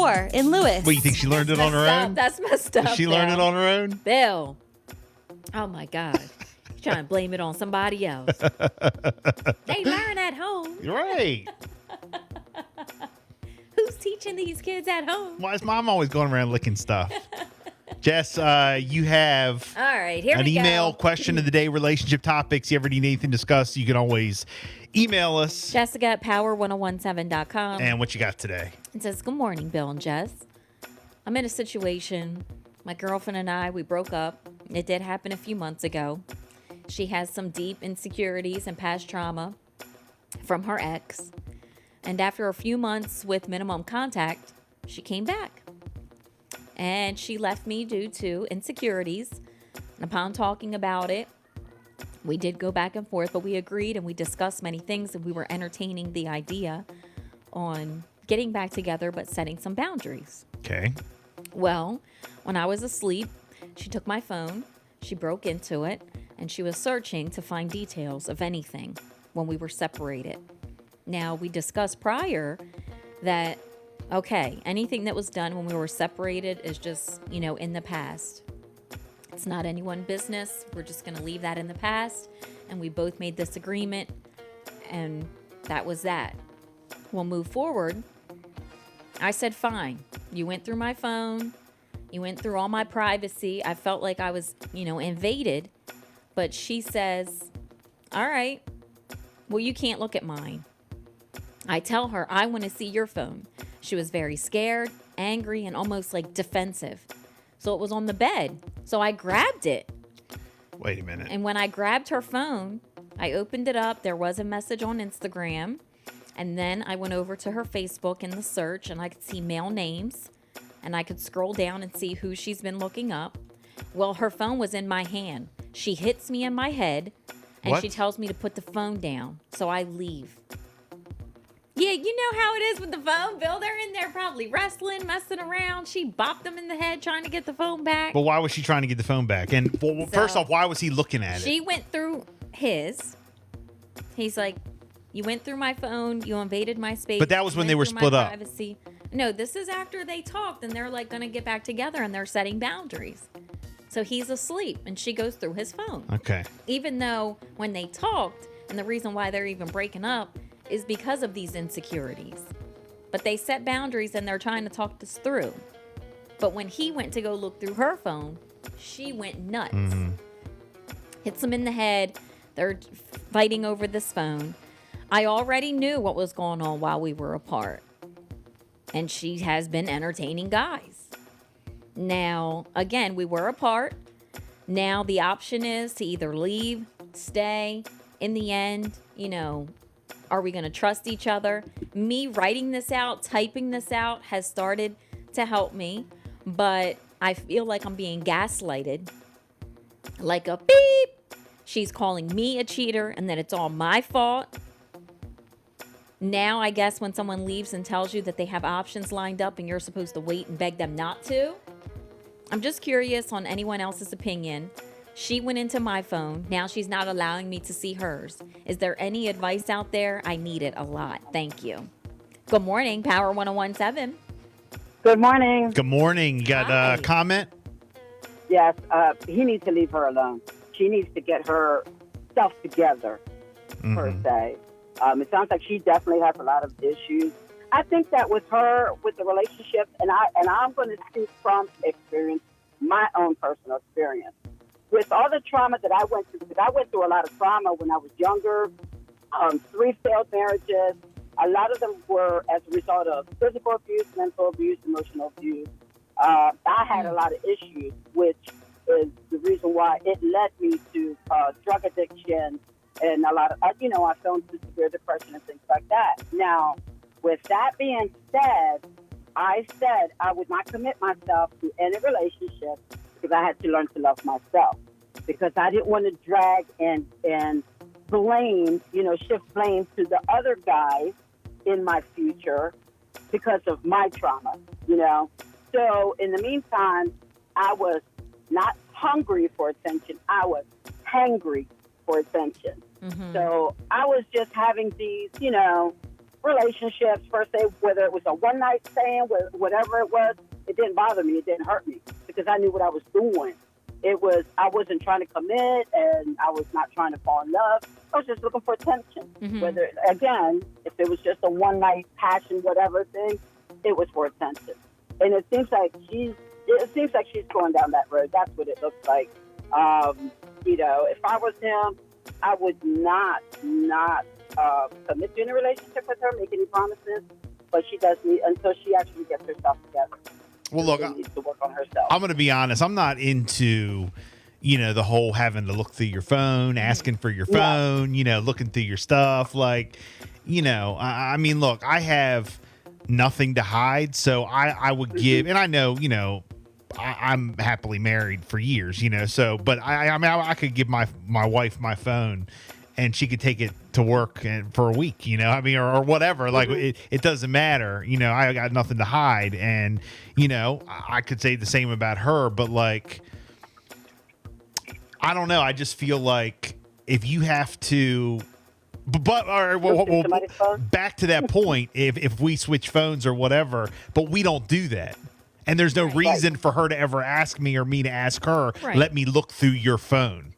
more in Lewis. What, you think she learned it on her own? That's messed up. Did she learn it on her own? Bill. Oh, my God. You're trying to blame it on somebody else. They learn at home. You're right. Who's teaching these kids at home? Why is mom always going around licking stuff? Jess, you have All right, here an we email go. question of the day, relationship topics. You ever need anything discussed, you can always email us. Jessica at power1017.com. And what you got today? It says, good morning, Bill and Jess. I'm in a situation. My girlfriend and I, we broke up. It did happen a few months ago. She has some deep insecurities and past trauma from her ex. And after a few months with minimum contact, she came back. And she left me due to insecurities. And upon talking about it, we did go back and forth, but we agreed and we discussed many things, and we were entertaining the idea on getting back together, but setting some boundaries. Okay. Well, when I was asleep, she took my phone, she broke into it, and she was searching to find details of anything when we were separated. Now, we discussed prior that, okay, anything that was done when we were separated is just, in the past. It's not anyone's business. We're just going to leave that in the past. And we both made this agreement, and that was that. We'll move forward. I said, fine. You went through my phone. You went through all my privacy. I felt like I was, invaded. But she says, all right, well, you can't look at mine. I tell her, I want to see your phone. She was very scared, angry, and almost like defensive. So it was on the bed. So I grabbed it. Wait a minute. And when I grabbed her phone, I opened it up. There was a message on Instagram. And then I went over to her Facebook in the search, and I could see male names. And I could scroll down and see who she's been looking up. Well, her phone was in my hand. She hits me in my head, and What? she tells me to put the phone down. So I leave. Yeah, you know how it is with the phone, Bill. They're in there probably wrestling, messing around. She bopped them in the head trying to get the phone back. But why was she trying to get the phone back? And well, first off, why was he looking at it? She went through his. He's like, you went through my phone. You invaded my space. But that was you when went they were through my split up. privacy. No, this is after they talked, and they're like going to get back together, and they're setting boundaries. So he's asleep, and she goes through his phone. Okay. Even though when they talked, and the reason why they're even breaking up is because of these insecurities. But they set boundaries, and they're trying to talk this through. But when he went to go look through her phone, she went nuts. Mm-hmm. Hits him in the head. They're fighting over this phone. I already knew what was going on while we were apart. And she has been entertaining guys. Now, again, we were apart. Now the option is to either leave, stay. In the end, are we going to trust each other? Me writing this out, typing this out has started to help me. But I feel like I'm being gaslighted. Like a beep. She's calling me a cheater and that it's all my fault. Now, I guess when someone leaves and tells you that they have options lined up and you're supposed to wait and beg them not to. I'm just curious on anyone else's opinion. She went into my phone. Now she's not allowing me to see hers. Is there any advice out there? I need it a lot. Thank you. Good morning, Power 1017. Good morning. Good morning. You got Hi. a comment? Yes, he needs to leave her alone. She needs to get her stuff together, per se. It sounds like she definitely has a lot of issues. I think that with her, with the relationship, and I'm going to speak from experience, my own personal experience. With all the trauma that I went through, because I went through a lot of trauma when I was younger, 3 failed marriages. A lot of them were as a result of physical abuse, mental abuse, emotional abuse. I had a lot of issues, which is the reason why it led me to drug addiction and a lot of, I fell into severe depression and things like that. Now, with that being said, I said I would not commit myself to any relationship because I had to learn to love myself. Because I didn't want to drag and blame, shift blame to the other guys in my future because of my trauma, So in the meantime, I was not hungry for attention. I was hangry for attention. Mm-hmm. So I was just having these, relationships, per se, whether it was a one night stand, whatever it was, it didn't bother me. It didn't hurt me because I knew what I was doing. I wasn't trying to commit, and I was not trying to fall in love. I was just looking for attention. Mm-hmm. Whether, again, if it was just a one night passion, whatever thing, it was for attention. And it seems like she's going down that road. That's what it looks like. If I was him, I would not commit to any relationship with her, make any promises. But she does need until she actually gets herself together. Well, look, she needs to work on herself. I'm going to be honest. I'm not into, the whole having to look through your phone, asking for your phone, looking through your stuff. Like, I mean, look, I have nothing to hide. So I would give, and I know, I'm happily married for years, so, but I could give my wife my phone and she could take it to work for a week, or whatever. Like it doesn't matter. I got nothing to hide. And, I could say the same about her, but like, I don't know. I just feel like if you have to, back to that point, if we switch phones or whatever, but we don't do that. And there's no reason for her to ever ask me or me to ask her, let me look through your phone.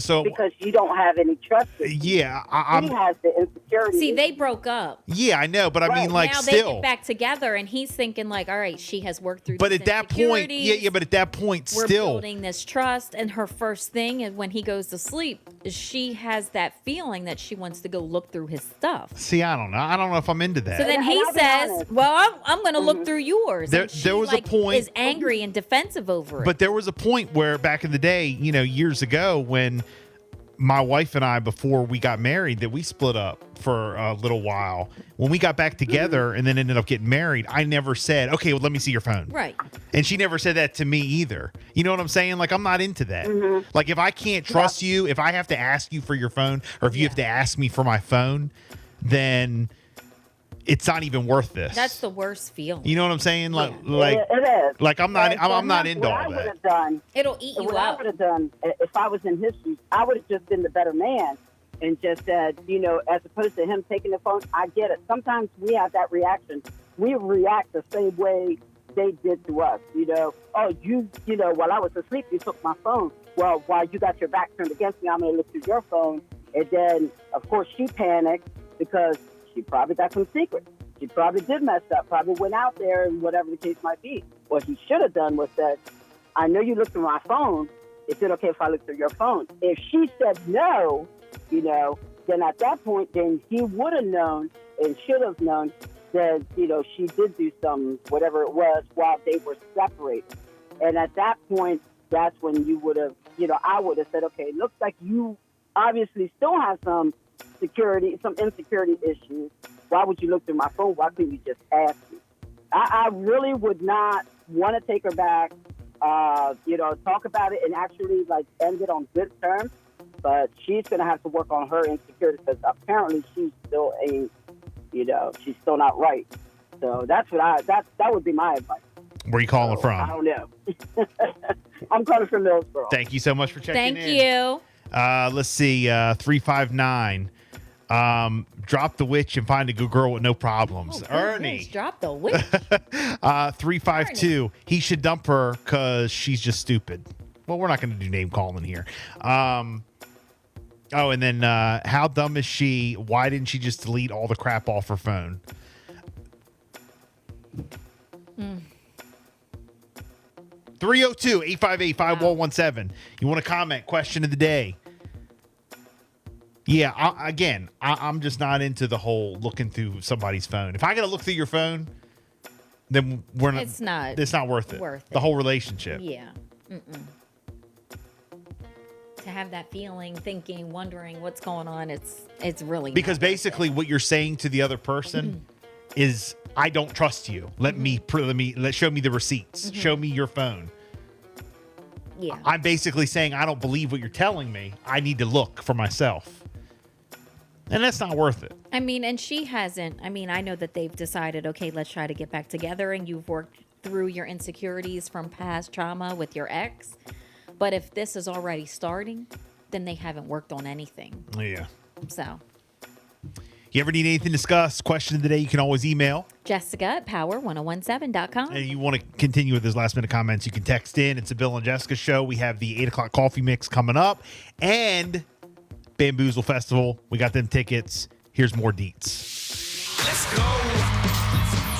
So because you don't have any trust. Yeah, he has the insecurity. See, they broke up. Yeah, I know, but I mean, like, now still, they get back together, and he's thinking, like, all right, she has worked through. But these at that point, but at that point, we're still building this trust. And her first thing is when he goes to sleep, is she has that feeling that she wants to go look through his stuff. See, I don't know. I don't know if I'm into that. So then he says, "Well, I'm going to look through yours." There was a point, is angry and defensive over it. But there was a point where back in the day, years ago, when my wife and I, before we got married, that we split up for a little while. When we got back together and then ended up getting married, I never said, okay, well, let me see your phone. Right. And she never said that to me either. You know what I'm saying? Like, I'm not into that. Like, if I can't trust you, if I have to ask you for your phone, or if you have to ask me for my phone, then it's not even worth this. That's the worst feeling. You know what I'm saying? Like, it is. Like, I'm not into all I would that. have done. It'll eat you what up. I would have done if I was in his shoes, I would have just been the better man and just said, as opposed to him taking the phone, I get it. Sometimes we have that reaction. We react the same way they did to us. While I was asleep, you took my phone. Well, while you got your back turned against me, I'm going to look through your phone. And then, of course, she panicked because she probably got some secrets. She probably did mess up, probably went out there and whatever the case might be. What he should have done was said, I know you looked through my phone. Is it okay if I look through your phone? If she said no, then at that point, then he would have known and should have known that, she did do some, whatever it was, while they were separated. And at that point, that's when you would have, I would have said, okay, it looks like you obviously still have some insecurity issues. Why would you look through my phone? Why couldn't you just ask me? I really would not want to take her back, talk about it and actually end it on good terms. But she's going to have to work on her insecurity because apparently she's still she's still not right. So that's what that would be my advice. Where are you calling from? I don't know. I'm calling from Millsboro. Thank you so much for checking in. Thank you. Let's see, 359. Drop the witch and find a good girl with no problems. Ernie. Drop the witch. 352. He should dump her because she's just stupid. Well, we're not going to do name calling here. And then how dumb is she? Why didn't she just delete all the crap off her phone? 302-858-5117. You want to comment? Question of the day. Yeah, I'm just not into the whole looking through somebody's phone. If I got to look through your phone, then we're not. It's not worth it. The whole relationship. Yeah. To have that feeling, thinking, wondering what's going on, it's really because basically what you're saying to the other person is, I don't trust you. Show me the receipts. Show me your phone. Yeah. I'm basically saying I don't believe what you're telling me. I need to look for myself. And that's not worth it. I mean, and she hasn't. I mean, I know that they've decided, okay, let's try to get back together, and you've worked through your insecurities from past trauma with your ex. But if this is already starting, then they haven't worked on anything. Yeah. So. You ever need anything discussed, question of the day, you can always email. Jessica at power1017.com. And you want to continue with those last minute comments, you can text in. It's a Bill and Jessica show. We have the 8 o'clock coffee mix coming up and Bamboozle Festival. We got them tickets. Here's more deets. Let's go.